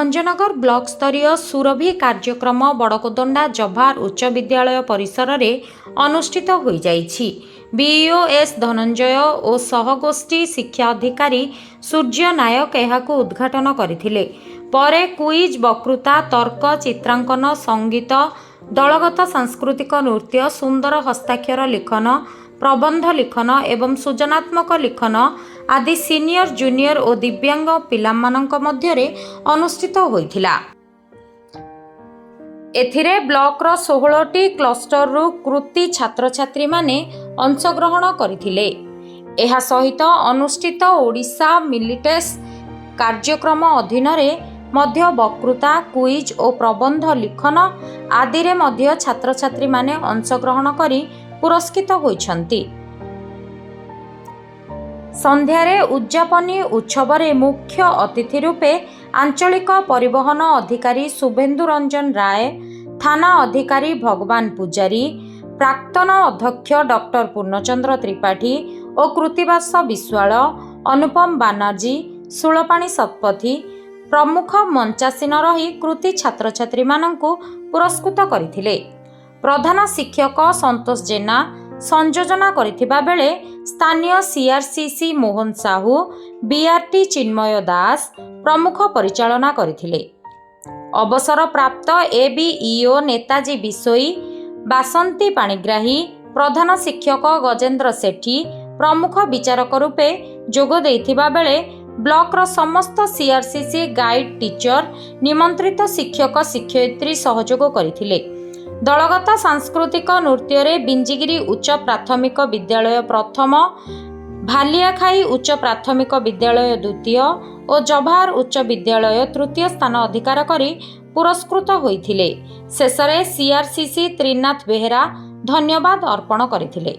Bhanjanagar block स्तरीय सुरभि कार्यक्रम बड़कोदंडा जवाहर उच्च विद्यालय परिसर में अनुष्ठित हो जाइछि। बीईओ एस धनंजय और सहगोष्ठी शिक्षा अधिकारी सूर्य नायक यहाकू उद्घाटन करथिले। परे क्विज, वक्तृता, तर्क, चित्रांकन, संगीत, दलगत सांस्कृतिक नृत्य, सुंदर हस्ताक्षर लिखन, प्रबंध लिखन एवं सृजनात्मक लिखन आदि सीनियर, जूनियर और दिव्यांग पिलामानंक मध्यरे अनुष्ठित होइथिला। एथिरे ब्लॉकर 16टी क्लस्टर रु कृति छात्र छात्री माने अंशग्रहण करथिले। एहा सहित अनुष्ठित ओडिशा मिलिटेस कार्यक्रम अधीन रे मध्य वक्तृता, क्विज और प्रबंध लिखन आदि रे मध्य छात्र छात्री माने अंशग्रहण करी पुरस्कृत होइछन्ति। संध्यारे उद्यापनी उत्सव रे मुख्य अतिथि रूपे आंचलिक परिवहन अधिकारी शुभेन्दु रंजन राय, थाना अधिकारी भगवान पुजारी, प्राक्तन अध्यक्ष डॉक्टर पूर्णचंद्र त्रिपाठी और कृतिवास विश्वाल, अनुपम बानर्जी, सुलपाणी शतपथी प्रमुख मंचासीन रही कृति छात्र छात्री मानंकु पुरस्कृत करथिले। प्रधान शिक्षक संतोष जेना संयोजना करथिबा बेले स्थानीय सीआरसीसी मोहन साहू, बीआरटी चिन्मय दास प्रमुख परिचालना करथिले। अवसर प्राप्त एबीईओ नेताजी बिसोई, बासंती पाणिग्राही, प्रधान शिक्षक गजेंद्र सेठी प्रमुख विचारक रूपे जोग देथिबा बेले ब्लॉकर समस्त सीआरसीसी गाइड टीचर, निमंत्रित शिक्षक शिक्षयित्री सहयोग करथिले। दलगत सांस्कृतिक नृत्य रे बिंजिगिरी उच्च प्राथमिक विद्यालय प्रथम, भालियाखाई उच्च प्राथमिक विद्यालय द्वितीय और जवाहर उच्च विद्यालय तृतीय स्थान अधिकार करी पुरस्कृत होइथिले। शेषरे सीआरसीसी त्रिनाथ बेहेरा धन्यवाद अर्पण करथिले।